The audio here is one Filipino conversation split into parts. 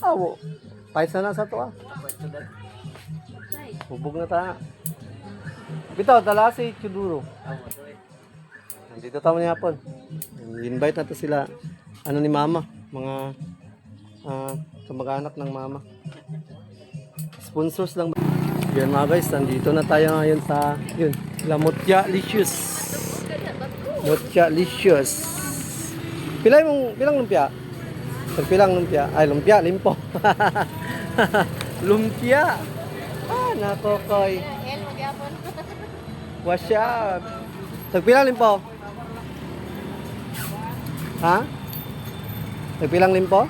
Awo. Pahit na sa to ah. Hubog na ta. Bitaw, dala si Chuduro. Nandito tayo ni hapon. Invite nato sila. Ano ni mama. Mga kamag-anak ng mama. Sponsors lang. Yan mga guys, nandito na tayo ngayon sa yun, La Mutya Licious. Mutya Licious. Pilang lumpia? Pilang lumpia? Ay, lumpia, limpo. Lumpia. Nako koy. Wasya. Tagpilang limpo? Ha? Tagpilang limpo?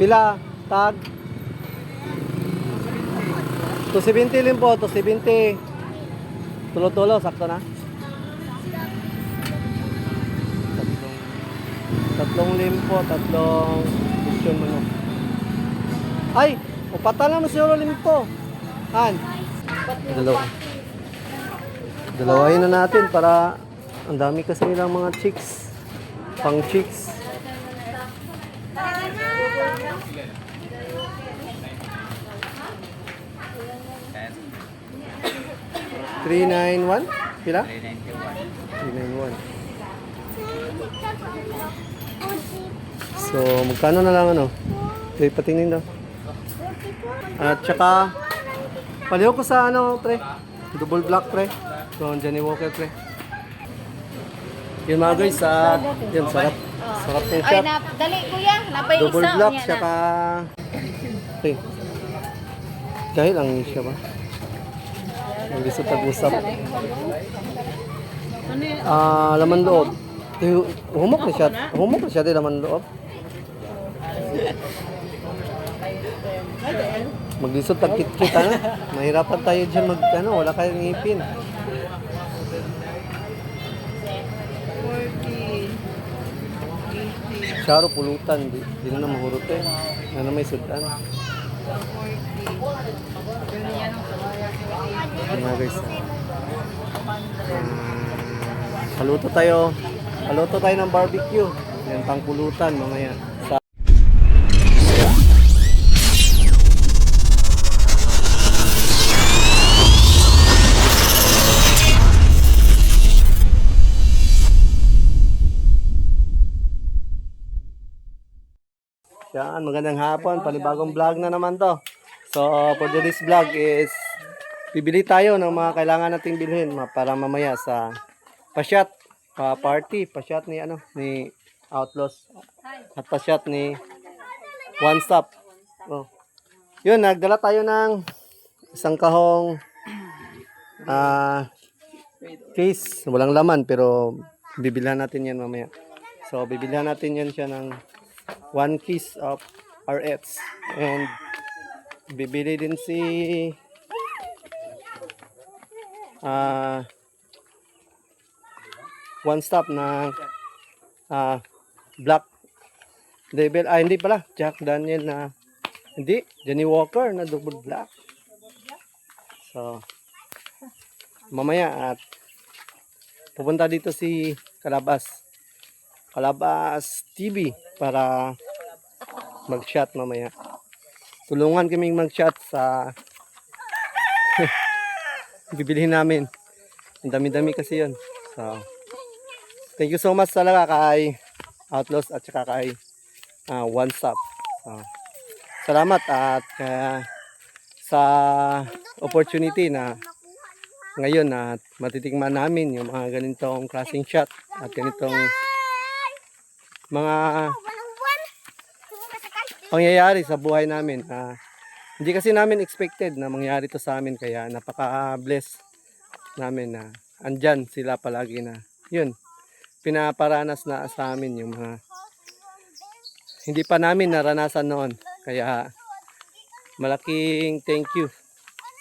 Pila? Tag? 270 limpo, 270. Tulo-tulo, sakto na? Tatlong limpo, tatlong option mo. Ay! Upatan naman siguro limpo. Han? Dalawahin na natin para ang dami kasi nilang mga chicks. Pang chicks. $391? Pila? $391. So, magkano na lang ano? Ito patingin daw. At saka, paliho ko sa ano, pre. Double black, pre. So, Johnny Walker, pre. Yun mga guys, yun, sarap. Sarap ng shot. Dali kuya, napay isa. Double black, saka... Okay. Dahil lang siya ba? Ang gusto tag-usap. Laman loob. Humok na siya. Humok na siya din laman loob. Maglisod tag-kit-kit na. Mahirapan tayo dyan wala kayong ngipin. Charo pulutan, di na mahurot eh. Na may sudan. Mga guys. Haluto tayo ng barbecue. Yan pang pulutan mamaya. Yan, magandang hapon. Panibagong vlog na naman to. So, for today's vlog is bibili tayo ng mga kailangan nating bilhin para mamaya sa pasyat party, pasyat ni Outlaws at pasyat ni One Stop. Oh. Yun, nagdala tayo ng isang kahong case, walang laman pero bibilhan natin yan mamaya. So, bibilhan natin yan siya ng 1 case of RX and bibili din si One Stop na Black Devil, hindi pala Jack Daniel na hindi, Johnny Walker na double black. So mamaya at pupunta dito si Kalabas TV para mag-shot mamaya. Tulungan kaming mag-shot sa bibilihin namin. Ang dami-dami kasi yun. So, thank you so much talaga kay Outlaws at saka kay One Stop. So, salamat at sa opportunity na ngayon na matitikman namin yung mga ganitong klaseng shot at ganitong mga pangyayari sa buhay namin. Hindi kasi namin expected na mangyari to sa amin kaya napaka-bless namin na andyan sila palagi na yun, pinaparanas na sa amin yung mga hindi pa namin naranasan noon. Kaya malaking thank you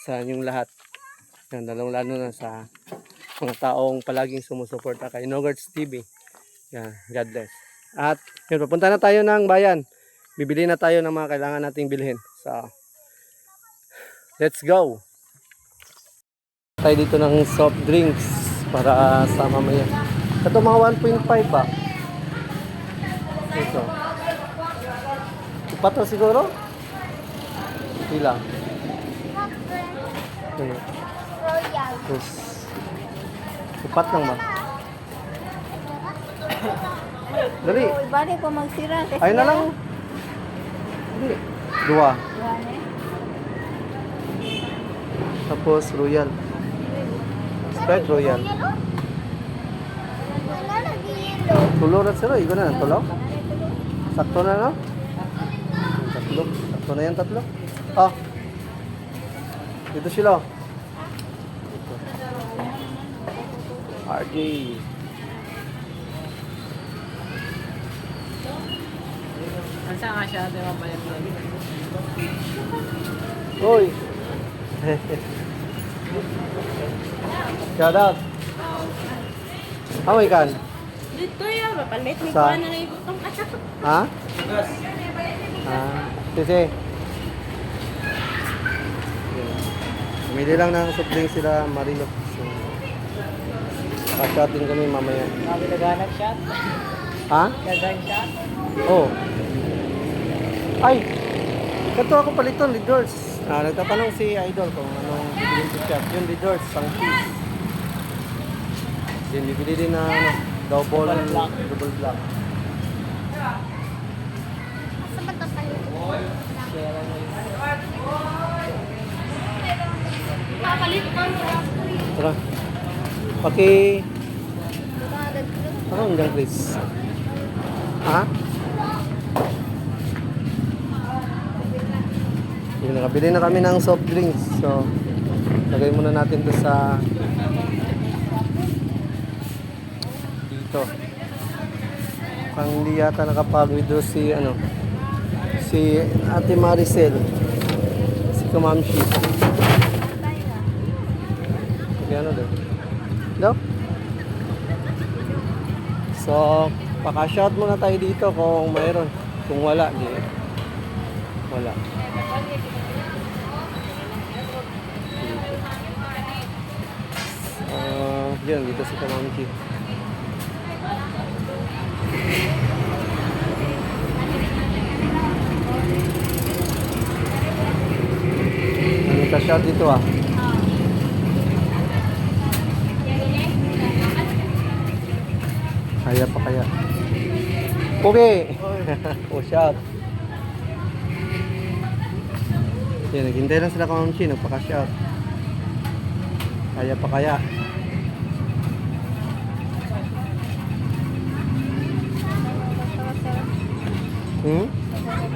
sa inyong lahat. Yan, lalong-lalo na sa mga taong palaging sumusuporta kay Nogarts TV. Yan, God bless. At yun, papunta na tayo ng bayan. Bibili na tayo ng mga kailangan nating bilhin. So, let's go! Tayo dito ng soft drinks para sa mamaya. Ito mga 1.5 ba? Ito. Upat na siguro? Ilang? Okay. Royal. Tapos, upat lang ba? Dali. Oh, ibalik ko magsira. Kasi Ayun na lang. Dali. Dua. Tapos, royal. Sprite royal. Wala lagi yellow. Tulo na sila. Igo na. Tulo? Sakto na, no? Tatlo. Sakto na yan, tatlo. Ah. Dito sila. Dito. RJ. Asa nga siya, di ba pala vlog? Uy. Shout out. Amoy kan? Dito yan. Mapalit. May Sa- kuha na lang itong asak. Ha? Sisi. Pumili lang ng soft drink sila Marilo. So, pa-shot din kami mamaya. Sabi naghanap shot. Ha? Kazan shot. Oh. Ay! Ito ako paliton, Lidors. Nagtatanong si Idol kung anong bibili sa shop. Yun, Lidors, isang piece. Then, bibili din na double black. Sa ba ito palit? Kaya lang yun. Papalit ko. Tara. Paki... Agad ko. Ano ang dyan, please? Ha? Yung nakabili na kami ng soft drinks. So, lagay muna natin to sa dito. Mukhang hindi yata nakapag-withdraw si si Ate Maricel, si Kamamshi. Okay, ano doon? No? So, paka-shot muna tayo dito kung mayroon. Kung wala, di. Wala. Yun, dito si Kamamshi. Ano ka-shot dito ah? Kaya pa kaya? Okay! Oh, shot. Yan, naghintay lang sila Kamamshi, nagpaka-shot. Kaya pa kaya?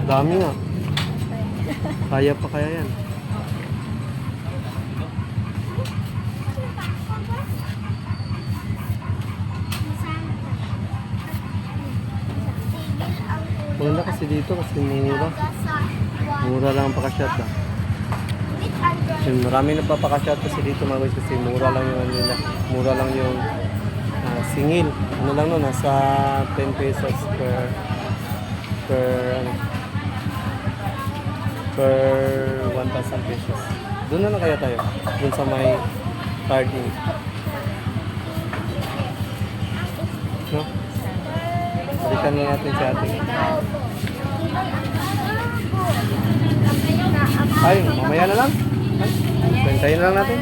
Dami nga. Kaya pa kaya yan? Maganda kasi dito kasi mura. Mura lang ang pakashot ah. Yung marami nagpapakashot kasi dito mga guys kasi mura lang yung ano nila. Mura lang yung singil. Ano lang no, nasa 10 pesos per per 1,000 pesos. Doon na kaya tayo. Doon sa may parking. No? Balikan na natin si ate. Ay, mamaya na lang. Bentayin na lang natin.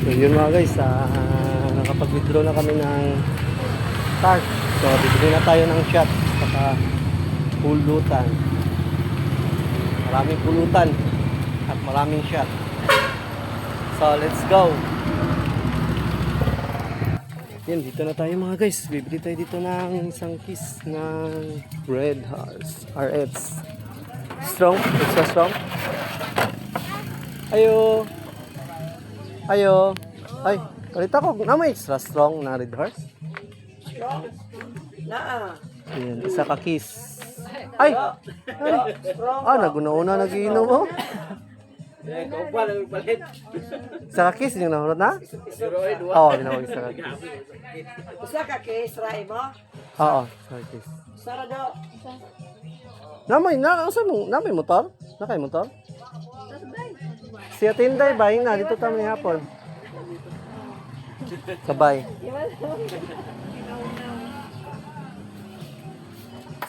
So yun mga guys, nakapag-withdraw na kami ng card. So bibili na tayo ng shot saka pulutan. Maraming pulutan at maraming shot. So let's go. Yan, dito na tayo mga guys. Bibili tayo dito ng isang kiss ng Red Horse RX. Strong, extra strong. Ayo. Ayo. Ay, kalita ko na may extra strong na Red Horse. Yan, isa ka kiss. Ay! Naguna-una nagiinom mo. Isa ka kiss, yung nahulot na? Oo, ginawag isa ka kiss. Usa ka kay Ray mo? Oo, isa ka kiss. Sarado. Namay motor? Nakay motor? Si Atinday, bahin na. Dito tayo ni hapon. Sabay.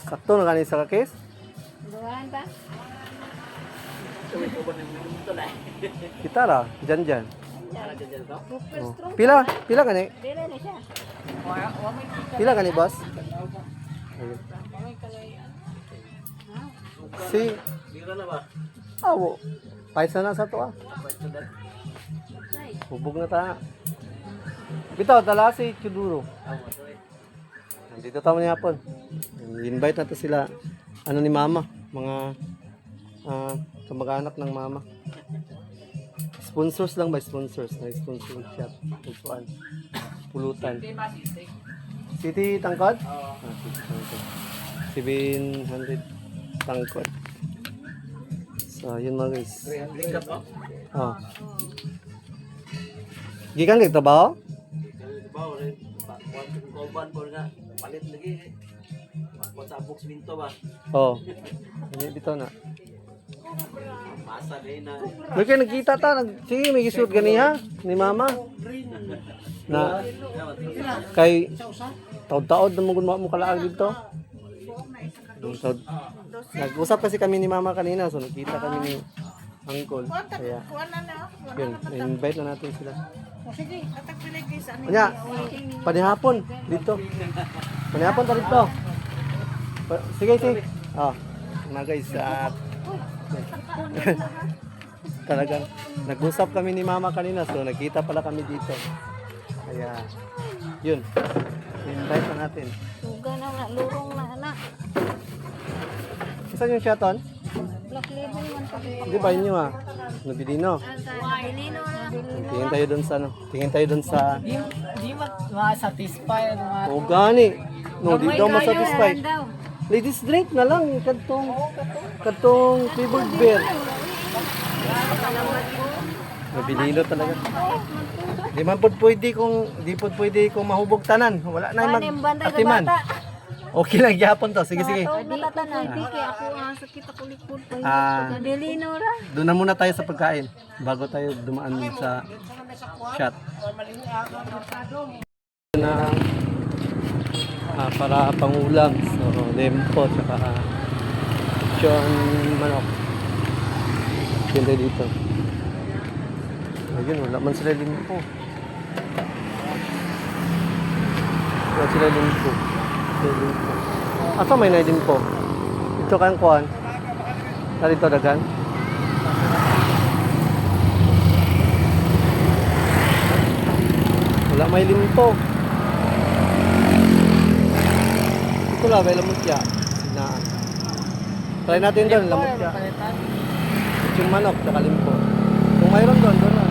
Sakto na kanin sa kakis. Duhan ba? Kita ra, dyan. Super Oh. strong. Pila kani? Dili na siya. Pila kani boss? Ayun. Si Awo. Paisa na sa to ah. Hubog na ta. Bitaw tala si Chuduro. Nandito tamo ni hapon. Invite nato sila ano ni mama, mga kamag-anak ng mama. Sponsors lang ba? Sponsors. May sponsor shop. Pusuan. Pulutan. City Tangkod? City Tangkod. 700 Tangkod. So, yun mga guys. Oh. Gikan kay trabaho? Palit lagi. Sa box minto ba? Oh. Ini dito na. Masa din na. May kayo nagkita ta. Sige, may gisut ganiha ni mama. Na kay taod-taod na mo kalaag dito. Taod. Nag-usap kasi kami ni mama kanina. So, nakita kami ni uncle. Kaya, yun. Invite na natin sila. Sige, atak pala guys. Kanya, panihapon dito. Panihapon ta dito. Sige. Ah, mga guys, talagang nag-usap kami ni mama kanina. So, nagkita pala kami dito. Kaya, yun. Invite na natin. Suga na nga, lurong na anak. Saan yung shaton? Black label man pa. Hindi ba inyo ah? Nabilino. Bilino na. Tingin tayo dun sa ano? Tingin tayo dun sa... Di ma-satisfy ano ma. O gani. No, di daw masatisfied. Daw. Ladies drink na lang. Katong flavored beer. Nabilino talaga. Di man po pwede kung mahubog tanan. Wala na yung mag-atiman. Okay lang yapon to. Sige. Natatanan. Di kaya ako sakit ako likod pa. Ah, Bilino ra. doon na muna tayo sa pagkain bago tayo dumaan sa shot. Na para pangulam. So, lempo tsaka lechon manok. Pinta dito. Ayun, wala man sila limpo. Wala sila limpo. Asa may na limpo? Ito kang kuhan. Narito dagan. Wala may limpo. Ito lang, may lamutya. Sinaan. Try natin doon, lamutya. Yung manok, tsaka limpo. Kung mayroon doon na.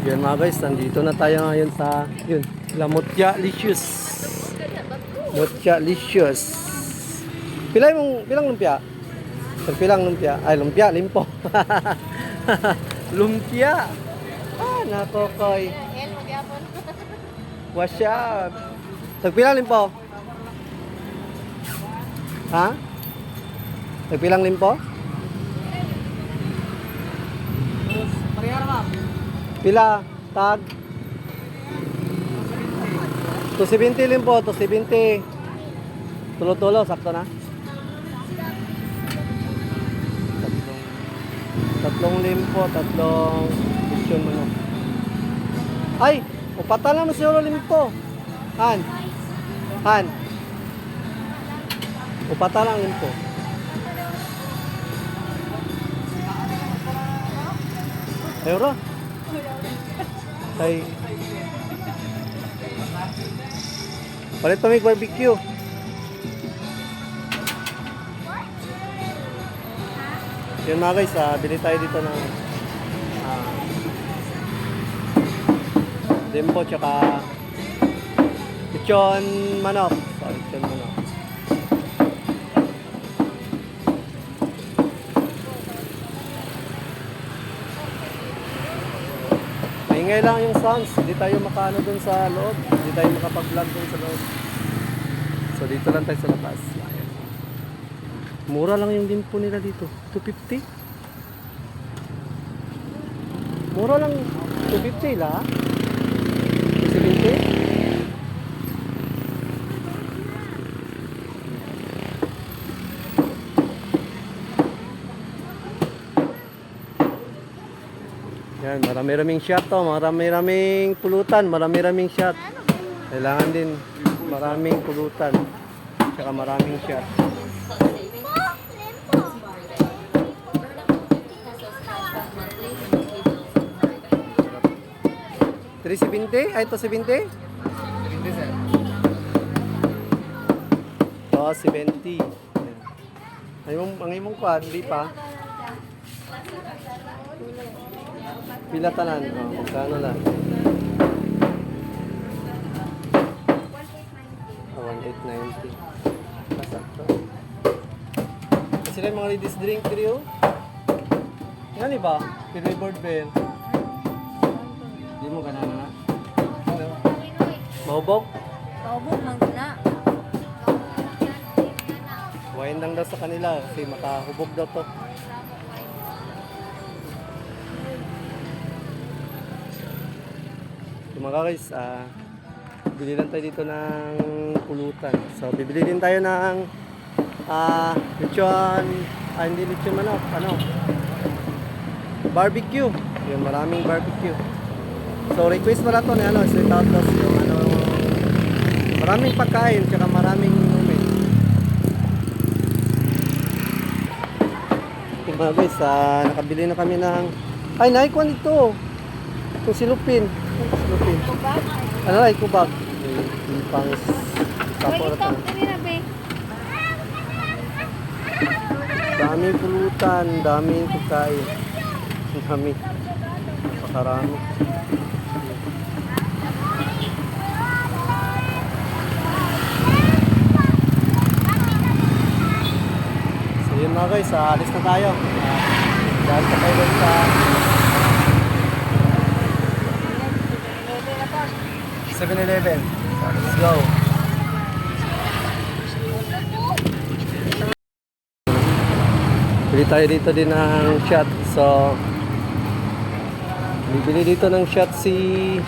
Yan mga guys, nandito na tayo ngayon sa yun, Lamutya Licious. Mutya Licious. Pilang lumpia? Pilang lumpia? Ay, lumpia, limpo. Lumpia. Ah, nakokoy. El magyapon. What's up? Tagpilang limpo? Ha? Tagpilang limpo? Pila? Tag? 270 limpo, 270. Tulo-tulo, sakto na? Tatlong limpo, tatlong lechon manok. Ay! Upata naman siguro limpo. Han? Upata lang limpo. Ayun ay palit pa may barbecue. Yun mga guys, bili tayo dito ng limpo tsaka lechon manok. Lechon manok. Maingay lang yung sounds, hindi tayo makaano dun sa loob, hindi tayo makapag-vlog dun sa loob. So dito lang tayo sa labas. Ayan. Mura lang yung limpo nila dito. 250. Mura lang. 250 la. 270. Yan, marami-raming shot to, marami-raming pulutan, marami-raming shot. Kailangan din maraming pulutan, tsaka maraming shot. $370? Ay, ito 70? 70, sir. Oh, 70. Ang imong kuha, hindi pa. Pila tanan? Oh, magkano lang? 1,890. Kasakto. Kasi lang mga ladies drink, trio. Yan iba? Pinoy board beer. Hindi mo ganana na? Mahubog? Kaubog man na. Wine lang daw sa kanila kasi makahubog daw to. So mga guys, bili lang tayo dito ng pulutan. So bibili din tayo ng lechon, hindi lechon manok, barbecue. Yung maraming barbecue. So request mo na to ni Street Outlaws yung maraming pagkain tsaka maraming inumin. So mga guys, nakabili na kami ng naikuan ito. Itong silupin. Ano na, ikubag. Yung pang sapo na to. Daming pulutan, daming pagkain. Dami. Pakarami. So yun mga guys, alis na tayo. Dahil pa tayo doon sa 7-Eleven. Let's go. Bili tayo dito din ng shot. So, bibili dito ng shot si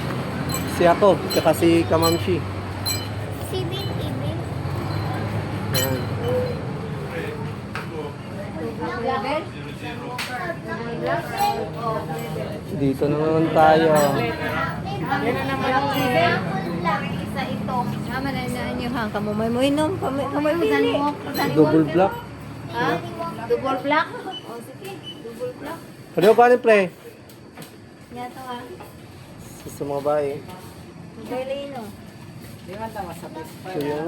ako, tsaka si Kamamshi. Ayan. Dito na naman tayo. Isa ito. Mama na niyo hang kamo may mo inom, kamay mo dali. Double black. Ha? Double black? O sige, double black. Ano ba ni pre? Yato ah. Sa mga bae. Dali no. Di man ta masatisfy. So yun.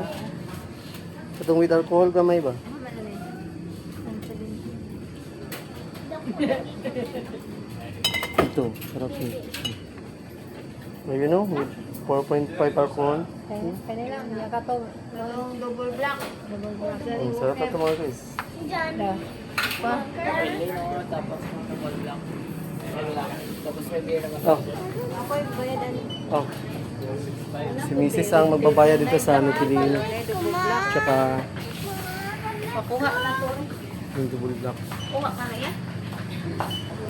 Itong with alcohol gamay ba? Mama na ni. Ito, sarap yun. You know, with 4.5 alcohol. Kaya lang, niya ka to. Yung double black. Double black. Ang sarap na ito mga guys. Pa? Tapos double black. Tapos may beer naman. Oh, Ako yung bayadan. oh. Si Mrs. ang magbabayad dito sa Nutilino. Double black. Tsaka Pakuha na to. yung double black. Kuha ka na yan?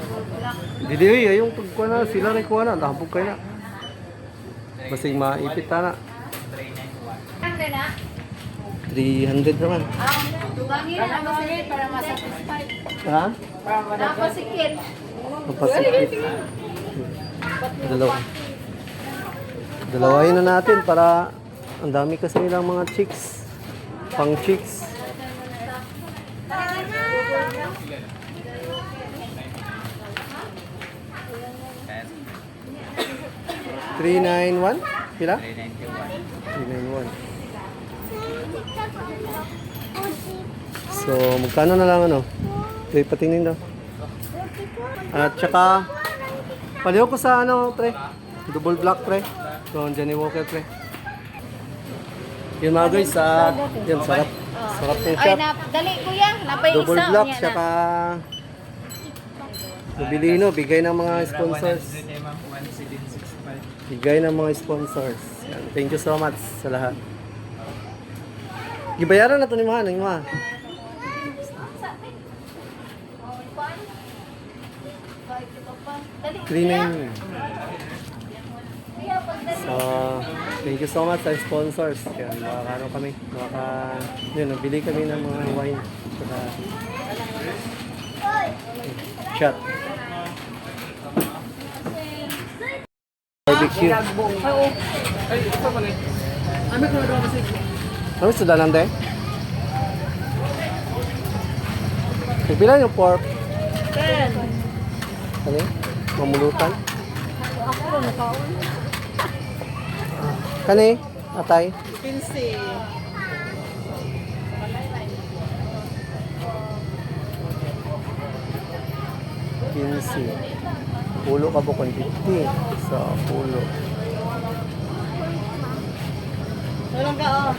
Double black. Dili, yung pagkuha na, sila rin kuha na. Nakabog kayo na. Basing maipit na. Ang na? 300 naman. Tugangin na masikit para masatisfy. Ha? Napasikit. Mapasikip. Dalawa. Dalawahin na natin para ang dami kasi nilang mga chicks. Pang chicks. $391? Pila? 391. So, magkano na lang patingin daw. At saka, paliho ko sa pre. Double black, pre. So, Johnny Walker, pre. Yun mga guys, yun, sarap. Sarap yung shot. Dali kuya, napay isa. Double black, saka Nubilino, bigay ng mga sponsors. Bigay ng mga sponsors. Yan. Thank you so much sa lahat. Gibayaran na to ni Mahan, ma. Cleaning. So, thank you so much sa sponsors. Kaya makakano kami. Yun, nabili kami ng mga wine. Saka, shot. Barbecue. Ano sudah nante? Pila yung pork? 10. Ano yun? Mamulutan? Ako nakaon. Kani? Atay? 15. Pinsi. Pulo ka bukon 50. So, pulo. Walang ka, oh.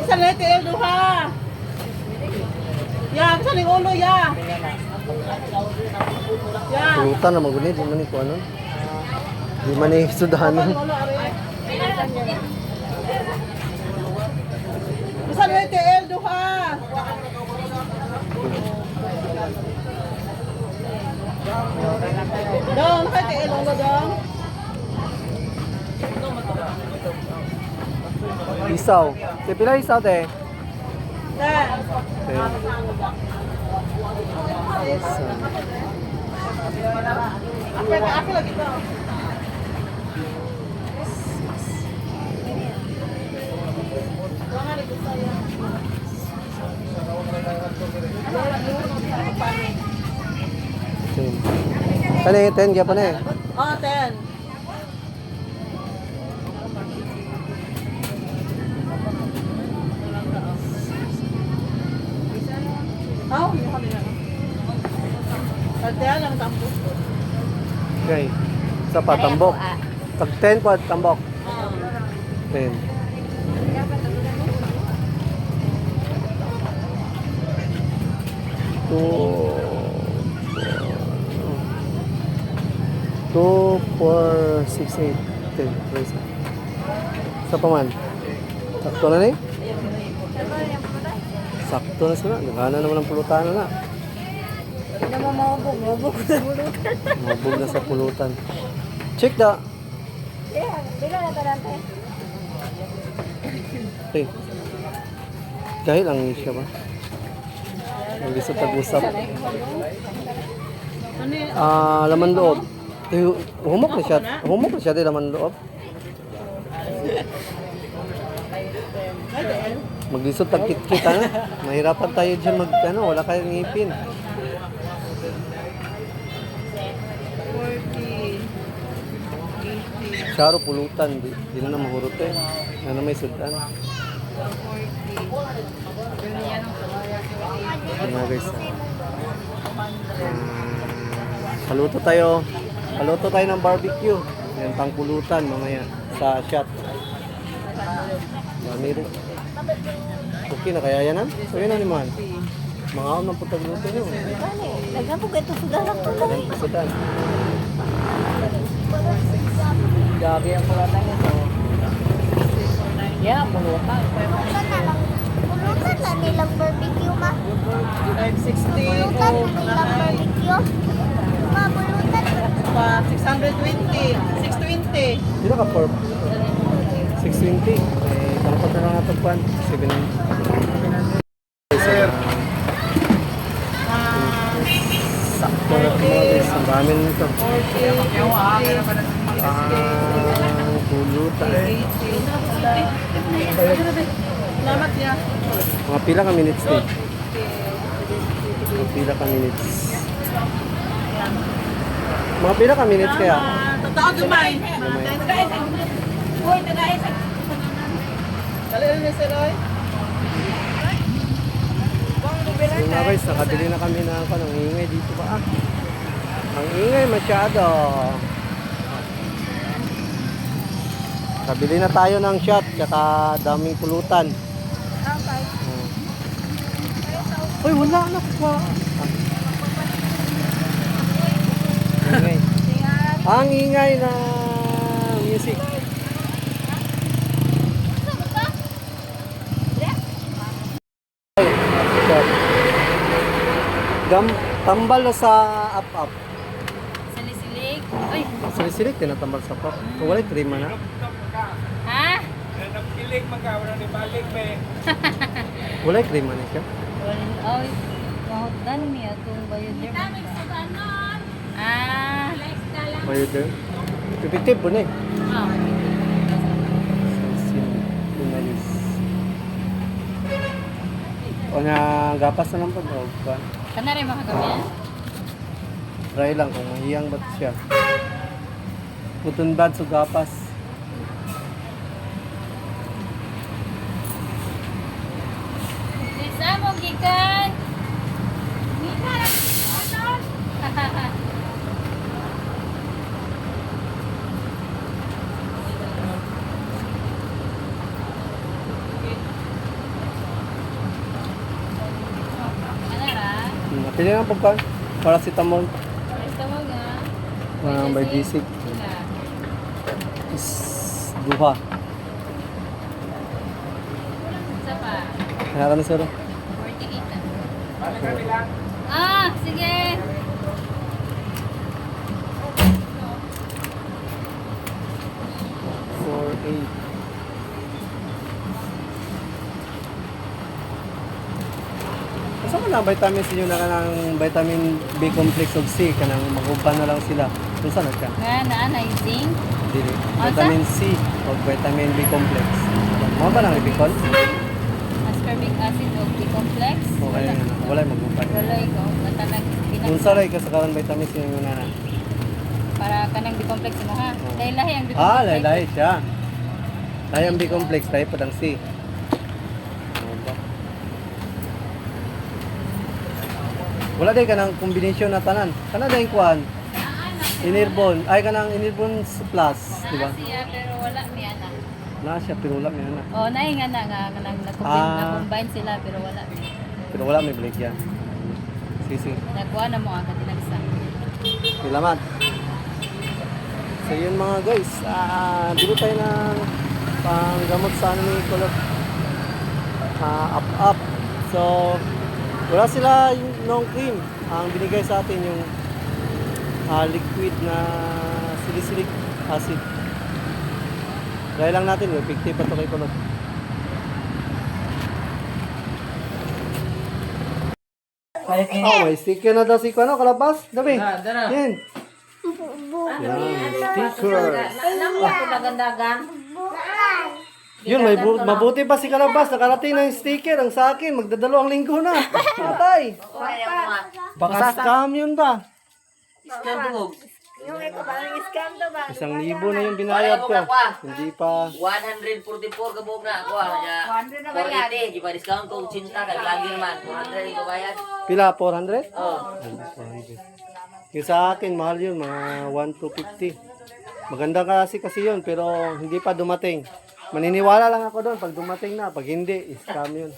Isa na ito, duha. Ya, isa na yung ulo, ya. Ya. Pulutan na magunit. Di man ito ano? Di man ni sudahan. Ulo, are. Isa na ito, duha. Dong, nakita ulo, dong. Isaw. Te pila isaw te? Ten. Isaw. Ako lagi ito. Kani 10 kaya pa na eh. Oh, 10. Oh, yung kami na. Pagdaya lang tampo. Okay. Sa patambok. Tag 10 po tambok. 10. Two, 4, 6, 8, 10. Sa paman. Sakto na ni? Sakto na sila. Nagana naman ang pulutan na. Hindi mo maubog. Maubog sa bulutan. Mabog na sa pulutan. Check da. Yeah, bila na tarante. Okay. Dahil ang siya ba? Ang gusto tag-usap. Laman loob. Humok na siya. Humok na siya din laman loob. Maglisod tagkit-kit ano? Mahirapan tayo dyan mag ano, wala kayong ngipin. 40. Saro pulutan, di na mahurot eh. Na may sudan. Ano guys? Paluto tayo. Paluto tayo ng barbecue. Yan pang pulutan mamaya sa shot. Dami rin. Okay na kaya yan ah? So yun na naman. Mga ako ng pagkagluto nyo. Lagyan po ito sudah ko lang. Yan pasudan. Gabi ang pulutan nito. Yeah, pulutan. Pulutan na nilang barbecue ma. 560 Pulutan o na nilang barbecue. Ma, pulutan. 620. 620. Hindi na ka 620. Dapat na lang natagpan. 700. Sir. Sakto na ito mga guys. Ang dami nito. Pulutan. Salamat ya. Mga pila ka minutes din. Mga pila ka minutes. Mga pila ka minutes kaya. Totoo dumay. Uy, tagay. Dali na si Roy. So mga guys, nakabili na kami ng ang ingay dito ba? Ang ingay masyado. Kabili na tayo ng shot tsaka daming pulutan. Uy, wala na pa. Ingay. Ang ingay na music. Tambal na sa up-up. Silisilig. Ay, Silisilik, tinatambal sa up-up. Kung wala, krema na. ha? Napilig magkawala ni balik may Wala, krema na siya. Ay, mahutan mi atong bioderm. Ah, Bioderm. Pipitib po na eh. ah. Sinalis. O nga, gapas na lang po. O, kuwan. Kana rin makagamian? Try lang kung mahiyang ba siya. Putun bad sa gapas. Lisa mo gikan. Ano ra? Pili lang po ka. Paracetamol. Basta mo nga. By G6. Sila. Is duha. Isa pa. Kaya ka na sir. 48. Ah, sige. For 8. Asa ka na vitamins inyo na kanang vitamin B complex of C kanang mag-uban na lang sila. Kung saan ka? Nga na zinc. Dili. Asa? Vitamin C o vitamin B complex. Mo ba nang ibikon? Ascorbic acid o B-complex. Okay na. Wala mag-uban. Wala ko. Matanag Kung sa ray ka sa karon vitamins inyo na na. para kanang B-complex mo ha. Oh. Dahil lahi ang B-complex. Ah, lahi siya. Lahi ang B complex, lahi pa ang C. Wala day ka ng kombinasyon na tanan. Kana day kuan. Inirbon, ay kanang Inirbon plus, di ba? Naa siya pero wala mi ana. Na siya pero wala may ana. Oh, naay nga nang na-combine sila pero wala mi. Pero wala may balik yan. Sige. Nakuha na mo ang katinagsa. Salamat. So yun mga guys, dito tayo ng panggamot sa ano ni Kulot. Up. So wala sila yung long cream. Ang binigay sa atin yung liquid na salicylic acid. Try lang natin, effective pa ito kay Kulot. Oh, may sticker na daw si Kuano, kalabas. Dabi. Dara. Yan. Yan, sticker. Yun, mabuti pa si Kalabas. Nakarating na yung sticker. Ang sa akin, magdadalawang linggo na. Patay. Baka scam yun ba? Yung ito parang scam to ba? 1,000 na yung binayad ko. Hindi pa. 144 ka buong na ako. 100 na bayad. 480, di ba discount ko 80 kag lagi naman 400 ikaw bayad. Pila? 400? Oh. 400. Yung sa akin, mahal yun. Mga 1,250. Maganda kasi yun. Pero hindi pa dumating. Maniniwala lang ako doon pag dumating na. Pag hindi, scam yun.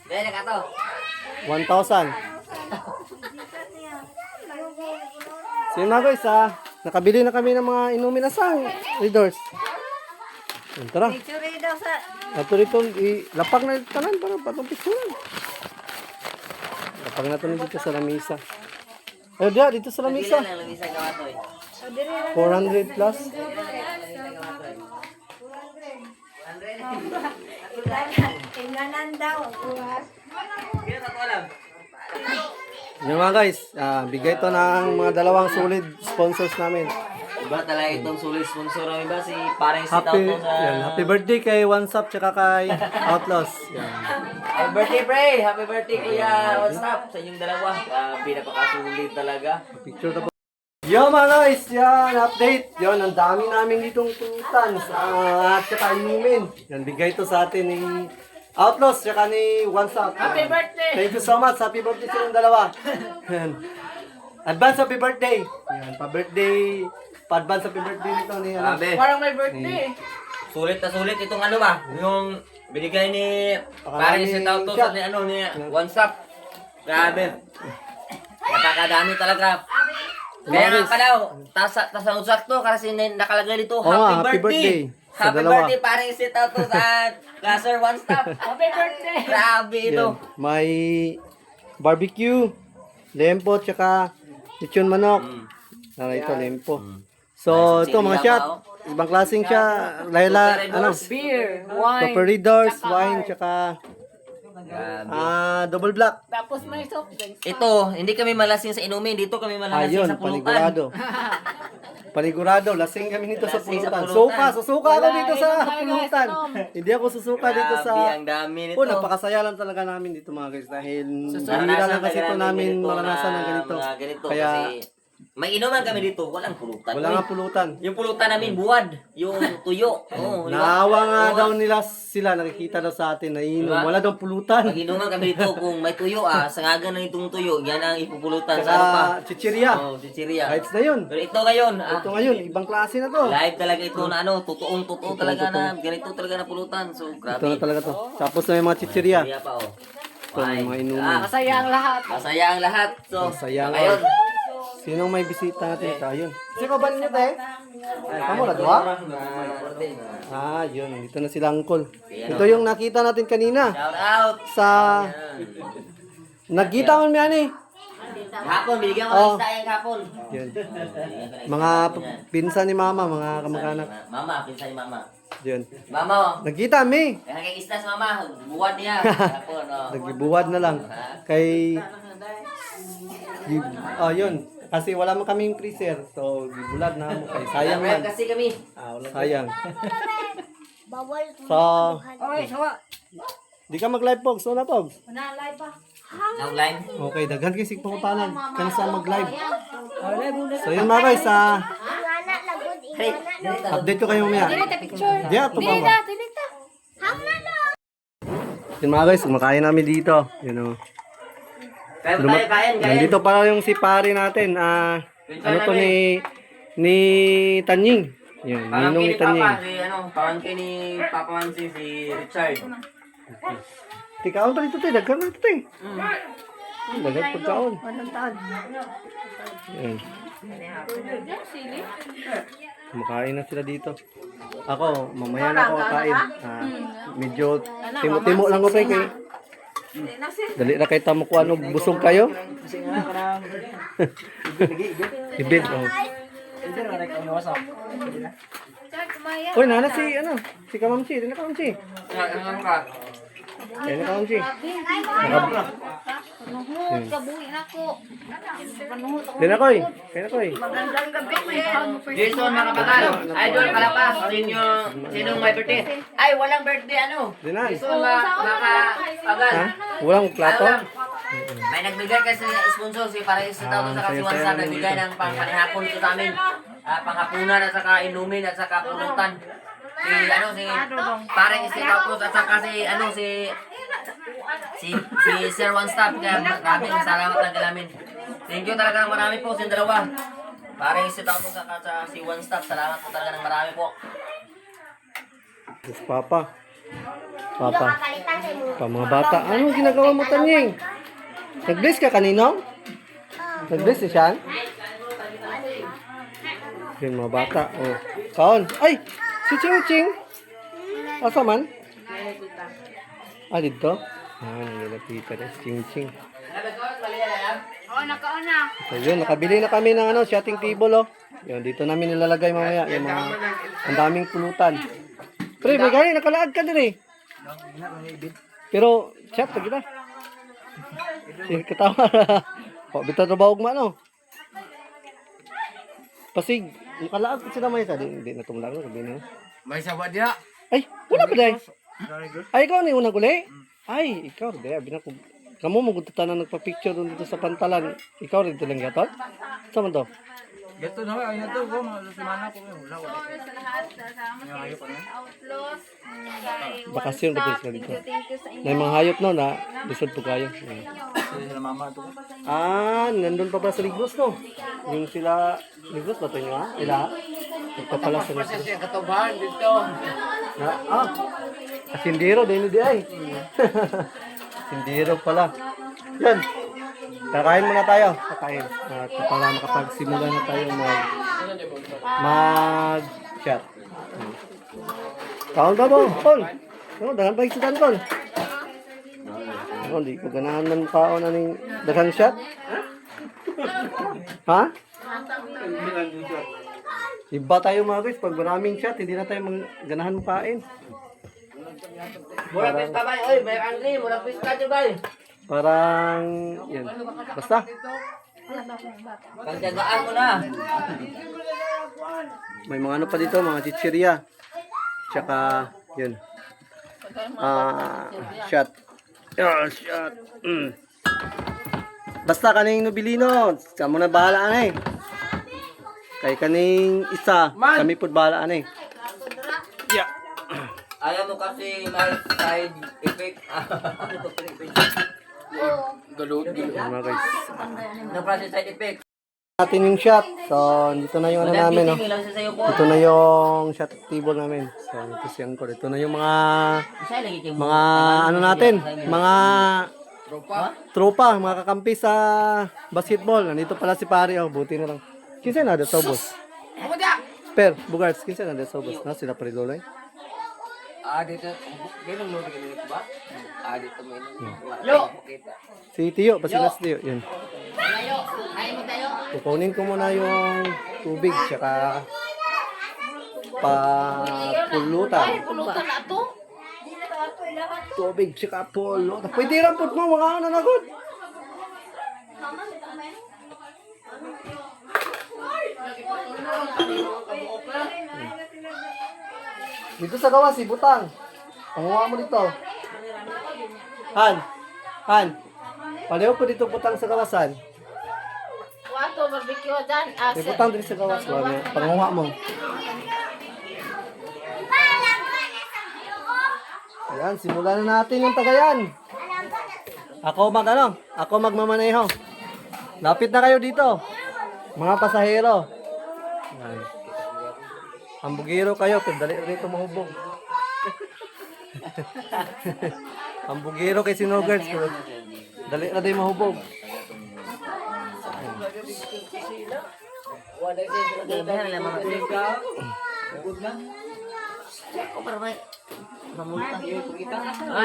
Dere ka to. 1,000. So yun mga guys, nakabili na kami ng mga inumin na sang readers. Yan, tara. Picture daw sa Ato rito, lapag na tanan para patong picturean. Lapag na ito dito sa lamisa. Ay, dito sa lamisa. Lang isa ka to eh. 400 plus. tingnan daw. Kaya ta ko alam. Yan mga guys, bigay to ng mga dalawang solid sponsors namin. Iba talaga itong sulit sponsor ng iba si parang si Happy, Tauto sa happy birthday kay One Stop tsaka kay Outlaws. Yan. Happy birthday, pre! Happy birthday, Kuya What's up? Sa inyong dalawa. Pinapakasulit talaga. Picture na po. Yo mga guys, yan, update. Yan, ang dami namin ditong tutan at saka inumin. Yan, bigay to sa atin ni Outlaws tsaka ni One Stop. Happy birthday! Thank you so much. Happy birthday sa inyong dalawa. Yan. Advance happy birthday. Yan, pa-birthday. Pa-advance happy birthday nito ni ano. Grabe. parang may birthday. Sulit na sulit itong ano ba? Yung binigay ni parang Pakarami si Tauto siya. sa ni ano ni One Stop. Grabe. Napakadami talaga. Kaya nga pala, tasang sakto kasi nakalagay dito, Happy birthday sa Happy dalawa. birthday parang si Tauto sa Laser One Stop. Happy birthday! Grabe ito. Yan. May barbecue, lempo, tsaka lechon manok. Ito, lempo. So, ito mga shot. Ibang klaseng siya. Layla, Beer, wine. Paperidors, wine, tsaka double black. Tapos may soft drinks. Ito, hindi kami malasing sa inumin. Dito kami malasing Ayun, sa pulutan. panigurado. Panigurado, lasing kami nito sa Lasing sa pulutan. pulutan. Susuka ako dito sa inom tayo, pulutan. guys, Hindi ako susuka dito sa... Grabe, ang dami nito. Napakasaya lang talaga namin dito mga guys. Dahil Naranasan bihira lang kasi talaga ito namin ganito maranasan na ng ganito. mga ganito. Kaya Kasi may inuman kami dito, walang pulutan. wala nga pulutan. Yung pulutan namin, buwad. Yung tuyo. Oo, di ba? Naawa nga Oo. daw nila sila, nakikita daw sa atin na inom. Diba? Wala daw pulutan. Pag inuman kami dito, kung may tuyo sangagan na itong tuyo, yan ang ipupulutan sa ano pa. Saka chichirya. Oh, chichirya. Kahit na yun. Pero ito ngayon, Ito ngayon, ibang klase na to. live talaga ito na ano, totoo talaga na, ganito talaga na pulutan. So, Ito grabe. na talaga to. Tapos na may mga chichirya. Chichirya pa, oh. Ito, may mga inuman. Masaya ang lahat. Masaya ang lahat. So, Masaya ang ayun. Sinong may bisita natin ito? Ayun. Sino ba ninyo, te? Ay, kamu na, diba? Yun. Dito na sila, uncle. Ito yung nakita natin kanina. Shout out. Sa... Nagkita man yan eh. Hapon, binigyan ko Oh. ng isda yung hapon. Yun. Mga pinsan ni mama, mga kamag-anak. Mama, pinsan ni mama. Yun. Mama, oh. Nagkita mi. Kaya kay isda si mama, buwad niya. Hapon, oh. Nagbibuwad na lang. Kay... Yun. Kasi wala mo kaming freezer. So, gibulad na mo. Kay sayang man. Kasi kami. Sayang. Bawal So, Oy, sawa. di ka mag-live, Pogs. Wala, Pogs. Nalay pa. Now live. Okay, daghan kayo sig pangutanan. Kaya sa mag-live. So, yun mga guys, ingana lagod ingana. update ko kayo mamaya. Dili ta picture. Di, ito pa mo. Dili ta. Hangna na. Yun mga guys, kumakain namin dito. Yun o. Kaya tayo kain, kain. Nandito pala yung si pare natin. Ano to ni Tanying. Yun, ninong ni Tanying. Pamangkin ni Papa Mansi, si Richard. Tikaon pa dito, te. Daghan na ito, te. Daghan pagkaon. Yan. Kumakain na sila dito. Ako, mamaya na ako kakain. Medyo timo-timo lang ko, pre. Kay dali na kayo tamo ko ano, busog kayo. Ibig, oh. Uy, nana si Kamamsi, di na Kamamsi. Ano ka? Di na Kamamsi. Panuhot, kabuhi na ko. Panuhot ako. Di na koy. Kaya na koy. Magandang gabi ko. Jason Makapatalo. Idol Kalapas. Sinong may birthday? Ay, walang birthday ano? Di na. Jason Makapagal. Ha? Walang plato? May nagbigay kasi sponsor si Paris Tao sa Kasiwansan, nagbigay ng pangpanihapon ito sa amin. Panghapunan at saka inumin at saka pulutan. Si parang Tapos at saka si Sir One Stop. Kaya maraming salamat lang namin. Thank you talaga ng marami po sa dalawa. Parang Tapos at saka si One Stop. Salamat po talaga ng marami po. Yes, Papa. Papa. Kakalitan sa mo. Pa mga bata. Anong ginagawa mo, Tanying? Nag-bless ka kanino? Nag-bless si Sean? Yung mga bata. Oh. Kaon. Ay! Si Ching Ching! Asa man? Dito? Nangilapita na si Ching Ching. Oo, nakaon na. So yun, nakabili na kami ng shotting table, oh. Yun, dito namin nilalagay mamaya. Yung mga, ang daming pulutan. Pre, may gani, nakalaad ka din eh. Pero, chat, kita. Sige, katawa. O, bitaw na bawag man, oh. Pasig, nakalaad ka sila may isa. Hindi na tumulago, sabi na. May sabat dia. Ay, wala ba day? Ay, ikaw na yung unang uli? Ay, ikaw, day. Abi na ko. Kamu mo gututan na nagpa-picture doon dito sa pantalan. Ikaw rin ito lang yatot? Saan man to? Gato na ay nato ko sa mana ko wala wala. Sa lahat, salamat sa Outlaws. Bakasyon ba sila dito? Thank you sa inyo. May mga hayop no na lisod po kayo. Sila mama to. Nandun pa ba sa Ligros no? Yung sila Ligros ba ito nyo ha? Ila? Nagpapala sa Ligros. Siya katubahan dito. Sindiro, din di ay. Sindiro pala. Yan. Kakain muna tayo. Kakain. At para makapagsimula na tayo mag-chat. Kaon ka ba? Kol. Dahan pa yung Kol. Di ko ganahan man kaon aning daghang shot. Ha? Iba tayo mga guys, pag maraming shot, hindi na tayo ganahan makain. Murag pista ba? Oy, may angry, murag pista di ba? Parang, yan. Basta, Pagdagaan mo na. may mga ano pa dito, mga chichirya. Tsaka, yun. Shot. Shot. Basta kaning nobilino, kamo na bahala na eh. Kay kaning isa, kami po bahala na eh. Yeah. Ayaw mo kasi may side effect. Mga guys. Na-process side effect. Natin yung shot. So, dito na yung ano namin, no. Lang sa sayo po. Ito na yung shot table namin. So, ito si Angkor. Ito na yung mga ano natin, mga tropa, mga kakampi sa basketball. Nandito pala si pare, oh, buti na lang. Kinsa na sa boss? Per, Bugarts, kinsa na sa boss? Na sila Pridoloy. Dito. Ganun mo dito ba? Dito mo Yo. Si Tiyo, pasinas Tiyo, yun. Tayo. Ay mo tayo. Kukunin ko muna yung tubig, tsaka pulutan. Pulutan na to. Tubig, tsaka pulutan. Pwede rin po mo, mga ano na good. Dito sa gawas, si Butang. Panguha mo dito. Han. Pareho po dito Butang sa gawasan. Wato, barbecue dyan. Si Butang dito sa gawas. Panguha mo. Ayan, simulan na natin yung tagayan. Ako magmamaneho. Lapit na kayo dito. Mga pasahero. Ayan. Hambugiro kayo, pero dali rito mahubog. Hambugiro kay Sinogers, pero dali na din mahubog.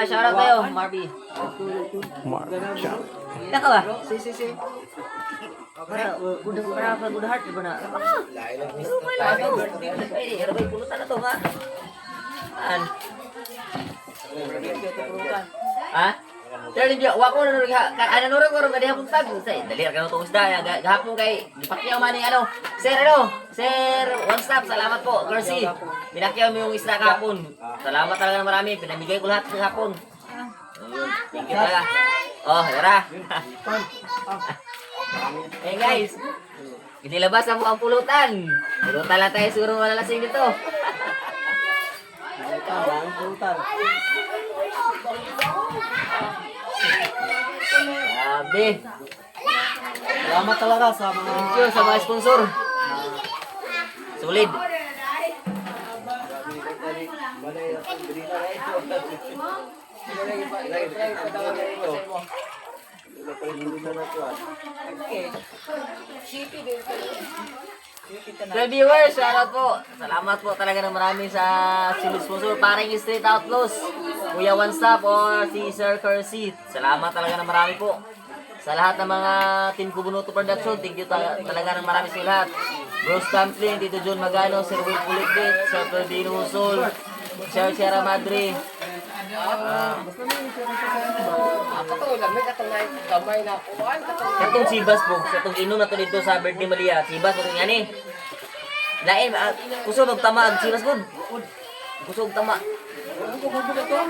Shout out kayo, Marby. Marcha. Kita ka ba? Si. Para good heart di ba na? Ay, ano ba yung pulutan na to nga? Ha? Pero hindi, wako na nung ano nung ko rin hapon tag. Dali ka na itong isda. Gahapon kay, ipakyaw man ano. Sir, one stop, salamat po. Garci, pinakyaw mo yung isda kahapon. Salamat talaga na marami, pinamigay ko lahat sa hapon. Thank you talaga. Oh, yara. Hey guys, inilabas ang mukhang pulutan. Pulutan lang tayo siguro malalasing dito. Pulutan. Grabe. Salamat talaga sa mga Thank you sa mga sponsor. Solid. Sa viewers, shoutout po. Salamat po talaga ng marami sa sponsor. Parang Street Outlaws, Kuya One Stop or si Sir Kersey. Salamat talaga ng marami po. Sa lahat ng mga Team Kubunuto Production, thank you talaga ng marami sa lahat. Bros Camplin, Tito John Magano, Sir Will Pulikit, Sir Ferdinand Husol, Sir Sierra Madre. Katong sibas po, katong inom na to dito sa birthday Malia. Sibas po itong yan eh. Lain, kusog ng tama ang sibas po. Kusog tama.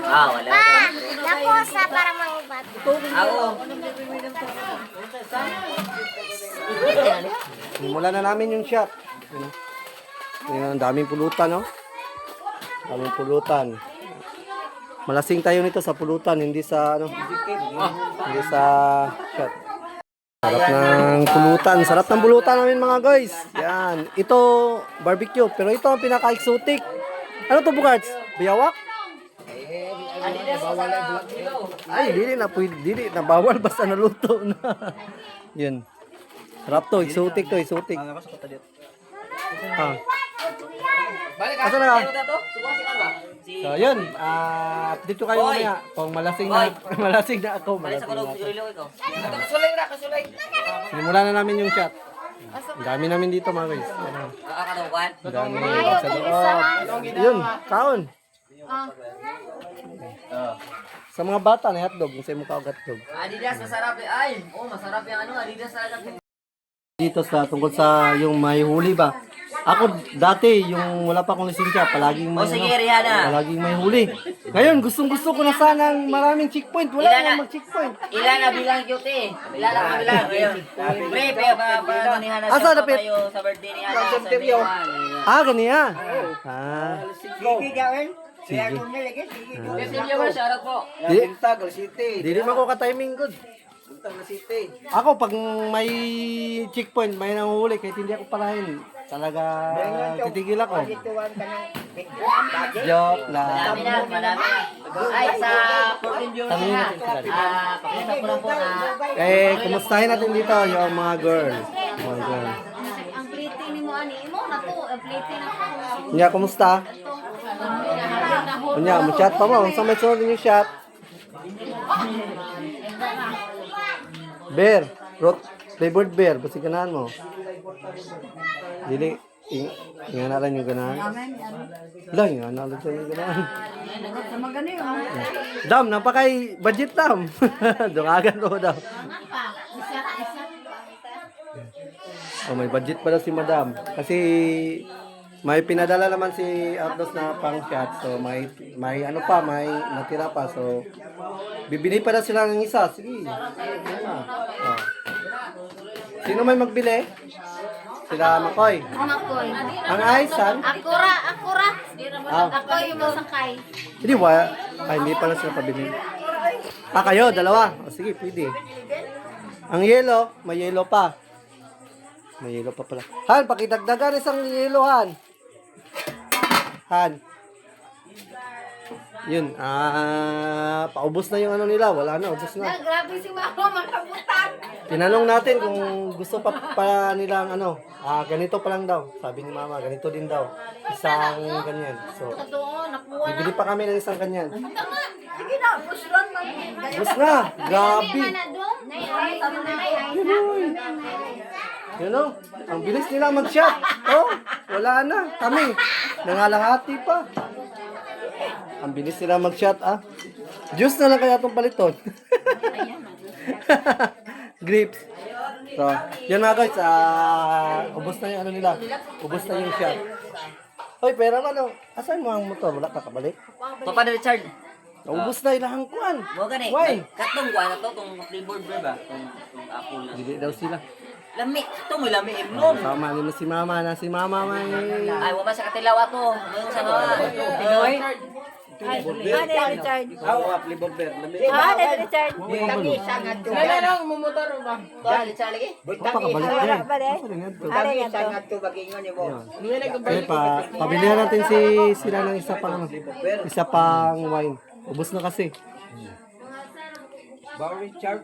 Wala. Nakosa para mangubat. Ako. Simulan na namin yung shot. Ang daming pulutan, no? Daming pulutan. Malasing tayo nito sa pulutan, hindi sa ano, hindi sa shot. Sarap ng pulutan, sarap ng pulutan namin mga guys. Yan, ito barbecue, pero ito ang pinaka-exotic. Ano to Bugarts? Biyawak? Ay, dili na bawal basta naluto na. Yan. Sarap to, exotic to, exotic. Asa na ka? So, yun. Update ko kayo Hoy! mamaya. Kung malasing na, malasing na ako. Balik sa Malasing na kulog, ako. siguro ko. Ito, kasulay na, kasulay. Simulan na namin yung shot. Ang dami namin dito mga guys. Ano, Nakakatawakan. ang dami sa loob. Yun, kaon. Sa mga bata na hotdog, kung sa'yo mo ka hotdog. Adidas, masarap eh. Ay, masarap yung ano, Adidas talaga. Dito sa tungkol sa yung may huli ba? Ako dati yung wala pa akong lisensya, palaging may Sige, Rihanna. palaging may huli. Ngayon gustong-gusto ko na sanang maraming checkpoint. Wala Ilan na na? mag-checkpoint. Ilan na bilang cute eh. Ilan na bilang. Pre, pa ni Hana Asa siya dapit? tayo sa birthday ni Hana. Sa May 1. Ah, ganiya. Ah. Sige mo, shoutout po. Dili man ko ka-timing good. Ako pag may checkpoint, may nanguhuli kahit hindi ako parahin. Talaga titigil ako. Joke lang. Madami na, madami na. Ay, sa 14 views Tanungin na. natin sila. Pakita ko lang po na. Kumustahin natin dito yung mga girl. Mga girl. Ang pliti ni mo ani mo na to, ang pliti na ko. Nya, kumusta? Nya, mo-chat pa mo. Sa may sunod yung shot. Bear. Flavored bear. Basta ganahan mo. Dili. Inganalan yung ganahan. Lang, inganalan siya yung ganahan. Dam, napakay budget dam. Dungagan mo daw. Oh, may budget pala si madam. Kasi may pinadala naman si Outdoors na pang shot. So may ano pa, may natira pa. So bibili pa na sila ng isa. Sige. Yan na. Oh. Sino may magbili? Sila Makoy. Makoy. Ang Aisan. Akura. Ah. Ako yung masakay. Hindi hindi pala sila pabili. Kayo, dalawa. O sige, pwede. Ang yellow, may yellow pa. May yellow pa pala. Han, pakidagdagan isang yellow, Han. Han. Yun, paubos na yung ano nila. Wala na, ubos na. Grabe si mama, makabutan. Tinanong natin kung gusto pa nilang ano, ganito pa lang daw. Sabi ni mama, ganito din daw. Isang ganyan. So, Doon, nakuha. bibili pa kami ng isang ganyan. Sige na, push lang man. Ubos na, grabe. Yun o, ang bilis nila mag-shot. Oh, wala na, kami. Nangalahati pa. Ang bilis nila mag-shot, Juice na lang kaya itong paliton. Grips. So, yan mga guys, ubos na yung ano nila. Ubos na yung shot. Hoy, pero ano, asan mo ang motor? Wala ka kabalik? Papa na Richard. Ubos na ilang kuan. Mo gani. Why? Katong kuha na to, tong flavored beer ba? Tong apple na. Dili daw sila. Lami, ito mo lami imnon. Tama nila si mama na si mama may... Ay, wala sa katilaw ato. Mayroon sa mga. Pinoy. Richard. Richard. Richard lagi. Papakabalik din. Pabilihan natin sila ng isa pang wine. Ubus na kasi. Richard.